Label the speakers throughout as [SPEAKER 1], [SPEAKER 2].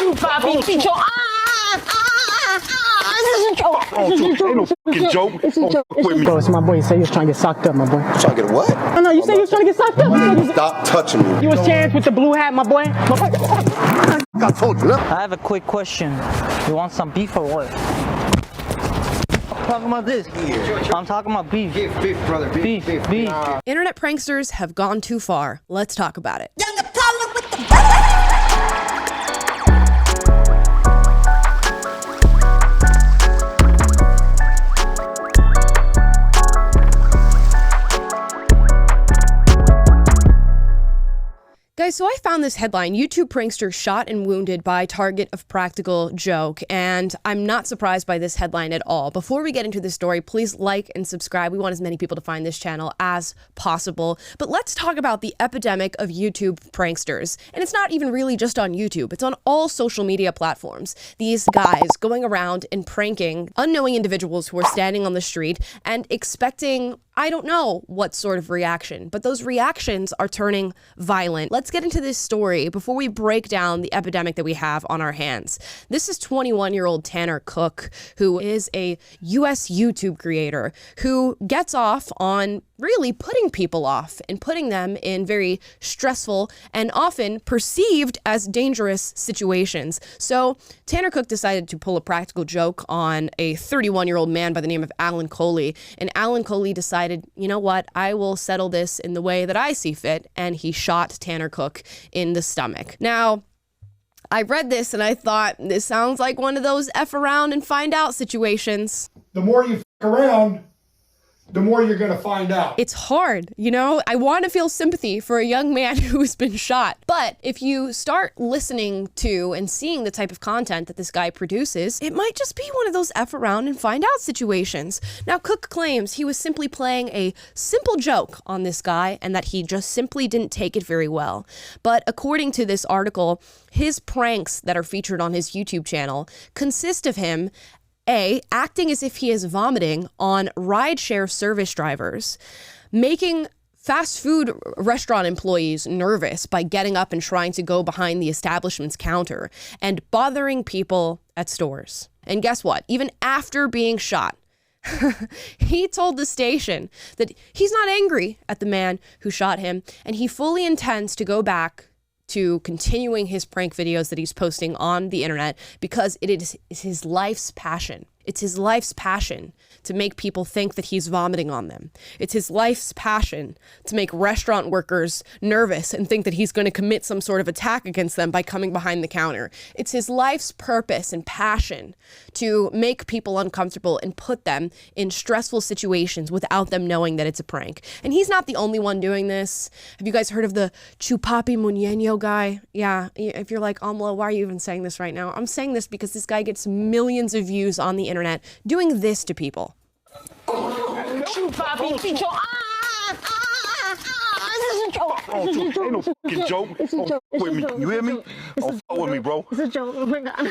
[SPEAKER 1] Ain't no fucking joke.
[SPEAKER 2] Bro, it's my boy. You say you was trying to get socked up, my boy.
[SPEAKER 3] Trying to get what?
[SPEAKER 2] Oh, no, you say you was trying to get socked up.
[SPEAKER 3] Stop touching me.
[SPEAKER 2] You was Chance with the blue hat, my boy.
[SPEAKER 3] I told you.
[SPEAKER 4] I have a quick question. You want some beef or what? I'm talking about this. I'm talking about beef.
[SPEAKER 3] Beef, brother. Beef.
[SPEAKER 5] Internet pranksters have gone too far. Let's talk about it. Guys, so I found this headline, YouTube prankster shot and wounded by target of practical joke, and I'm not surprised by this headline at all. Before we get into this story, please like and subscribe. We want as many people to find this channel as possible. But let's talk about the epidemic of YouTube pranksters. And it's not even really just on YouTube. It's on all social media platforms. These guys going around and pranking unknowing individuals who are standing on the street and expecting, I don't know what sort of reaction, but those reactions are turning violent. Let's get into this story before we break down the epidemic that we have on our hands. This is 21-year-old Tanner Cook, who is a US YouTube creator who gets off on really putting people off and putting them in very stressful and often perceived as dangerous situations. So Tanner Cook decided to pull a practical joke on a 31-year-old man by the name of Alan Coley. And Alan Coley decided, you know what, I will settle this in the way that I see fit. And he shot Tanner Cook in the stomach. Now, I read this and I thought, this sounds like one of those F around and find out situations.
[SPEAKER 6] The more you f around, the more you're going to find out.
[SPEAKER 5] It's hard, you know? I want to feel sympathy for a young man who's been shot. But if you start listening to and seeing the type of content that this guy produces, it might just be one of those F around and find out situations. Now, Cook claims he was simply playing a simple joke on this guy and that he just simply didn't take it very well. But according to this article, his pranks that are featured on his YouTube channel consist of him acting as if he is vomiting on rideshare service drivers, making fast food restaurant employees nervous by getting up and trying to go behind the establishment's counter, and bothering people at stores. And guess what? Even after being shot, he told the station that he's not angry at the man who shot him, and he fully intends to go back to continuing his prank videos that he's posting on the internet because it is his life's passion. It's his life's passion to make people think that he's vomiting on them. It's his life's passion to make restaurant workers nervous and think that he's going to commit some sort of attack against them by coming behind the counter. It's his life's purpose and passion to make people uncomfortable and put them in stressful situations without them knowing that it's a prank. And he's not the only one doing this. Have you guys heard of the Chupapi Muñeño guy? Yeah, if you're like, Amla, why are you even saying this right now? I'm saying this because this guy gets millions of views on the internet doing this to people.
[SPEAKER 1] Ain't no fucking joke. Don't fuck with me. You hear me? Don't fuck with me, bro.
[SPEAKER 2] It's a joke. Oh my God.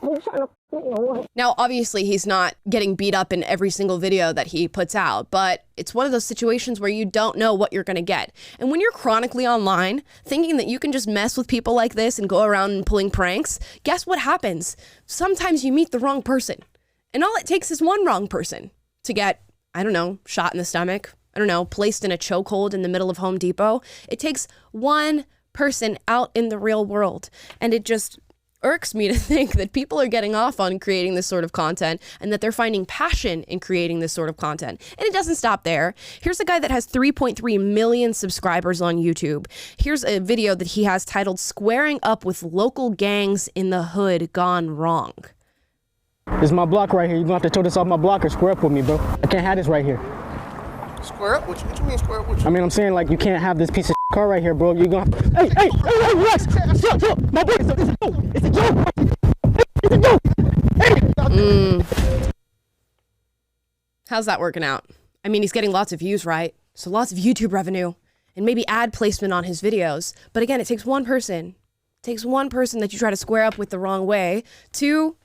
[SPEAKER 2] I'm trying to...
[SPEAKER 5] Now, obviously, he's not getting beat up in every single video that he puts out, but it's one of those situations where you don't know what you're going to get. And when you're chronically online, thinking that you can just mess with people like this and go around and pulling pranks, guess what happens? Sometimes you meet the wrong person. And all it takes is one wrong person to get, I don't know, shot in the stomach, I don't know, placed in a chokehold in the middle of Home Depot. It takes one person out in the real world. And it just irks me to think that people are getting off on creating this sort of content and that they're finding passion in creating this sort of content. And it doesn't stop there. Here's a guy that has 3.3 million subscribers on YouTube. Here's a video that he has titled "Squaring Up with Local Gangs in the Hood Gone Wrong."
[SPEAKER 2] This is my block right here. You're going to have to tow this off my block or square up with me, bro. I can't have this right here.
[SPEAKER 3] Square up? What you mean square up? What you
[SPEAKER 2] I mean, I'm saying, like, you can't have this piece of car right here, bro. You're going to... Hey, relax. Chill. My boy, it's a joke. It's a joke. It's a joke. Hey.
[SPEAKER 5] How's that working out? I mean, he's getting lots of views, right? So lots of YouTube revenue and maybe ad placement on his videos. But again, it takes one person. It takes one person that you try to square up with the wrong way to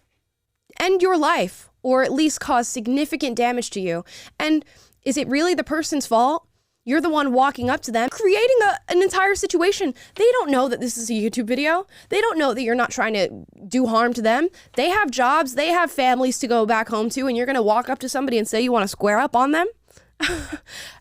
[SPEAKER 5] end your life or at least cause significant damage to you. And is it really the person's fault? You're the one walking up to them, creating an entire situation. They don't know that this is a YouTube video. They don't know that you're not trying to do harm to them. They have jobs, they have families to go back home to, and you're gonna walk up to somebody and say you wanna square up on them?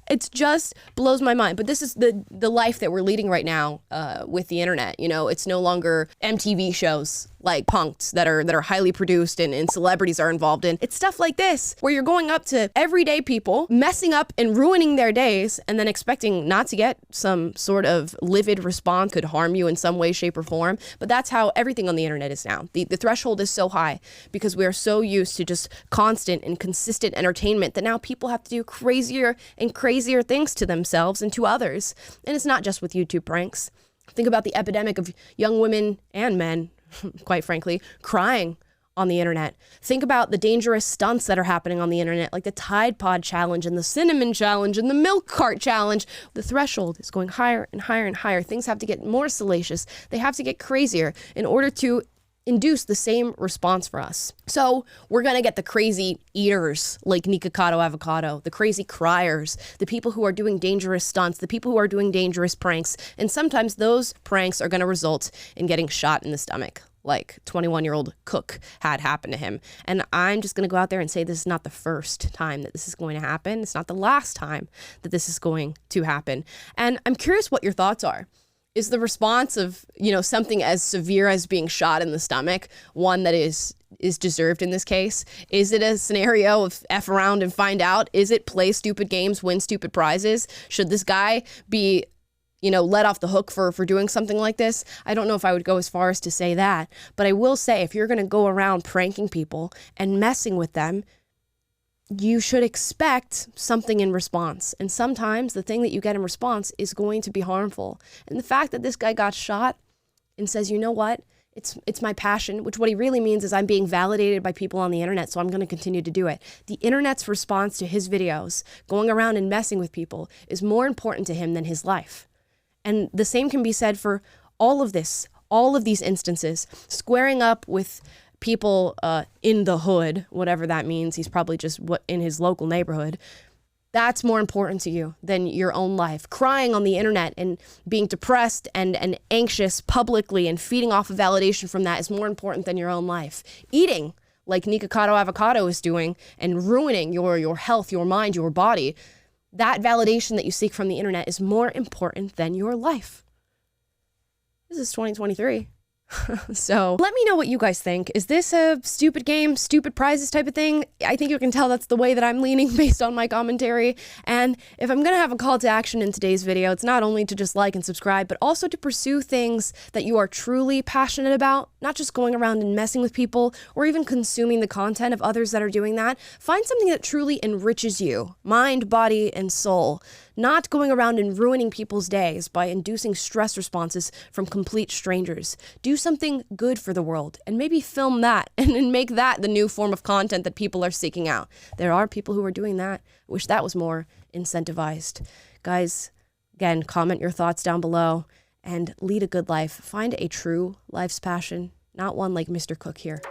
[SPEAKER 5] It just blows my mind. But this is the life that we're leading right now with the internet. You know, it's no longer MTV shows like Punk'd that are highly produced and celebrities are involved in. It's stuff like this where you're going up to everyday people, messing up and ruining their days, and then expecting not to get some sort of livid response could harm you in some way, shape, or form. But that's how everything on the internet is now. The threshold is so high because we are so used to just constant and consistent entertainment that now people have to do crazier and crazier things to themselves and to others. And it's not just with YouTube pranks. Think about the epidemic of young women and men, quite frankly, crying on the internet. Think about the dangerous stunts that are happening on the internet, like the Tide Pod challenge and the cinnamon challenge and the milk cart challenge. The threshold is going higher and higher and higher. Things have to get more salacious. They have to get crazier in order to induce the same response for us. So we're gonna get the crazy eaters like Nikocado Avocado, the crazy criers, the people who are doing dangerous stunts, the people who are doing dangerous pranks, and sometimes those pranks are gonna result in getting shot in the stomach, like 21-year-old Cook had happen to him. And I'm just gonna go out there and say this is not the first time that this is going to happen. It's not the last time that this is going to happen. And I'm curious what your thoughts are. Is the response of, you know, something as severe as being shot in the stomach one that is deserved in this case? Is it a scenario of F around and find out? Is it play stupid games, win stupid prizes? Should this guy be, you know, let off the hook for doing something like this? I don't know if I would go as far as to say that, but I will say if you're going to go around pranking people and messing with them, you should expect something in response. And sometimes the thing that you get in response is going to be harmful. And the fact that this guy got shot and says, you know what, it's my passion, which what he really means is I'm being validated by people on the internet, so I'm going to continue to do it. The internet's response to his videos, going around and messing with people, is more important to him than his life. And the same can be said for all of this, all of these instances, squaring up with people in the hood, whatever that means. He's probably just in his local neighborhood. That's more important to you than your own life. Crying on the internet and being depressed and anxious publicly and feeding off of validation from that is more important than your own life. Eating, like Nikocado Avocado is doing, and ruining your health, your mind, your body, that validation that you seek from the internet is more important than your life. This is 2023. So let me know what you guys think. Is this a stupid game, stupid prizes type of thing? I think you can tell that's the way that I'm leaning based on my commentary. And if I'm going to have a call to action in today's video, it's not only to just like and subscribe, but also to pursue things that you are truly passionate about, not just going around and messing with people or even consuming the content of others that are doing that. Find something that truly enriches you, mind, body, and soul. Not going around and ruining people's days by inducing stress responses from complete strangers. Do something good for the world and maybe film that and make that the new form of content that people are seeking out. There are people who are doing that. I wish that was more incentivized. Guys, again, comment your thoughts down below and lead a good life. Find a true life's passion, not one like Mr. Cook here.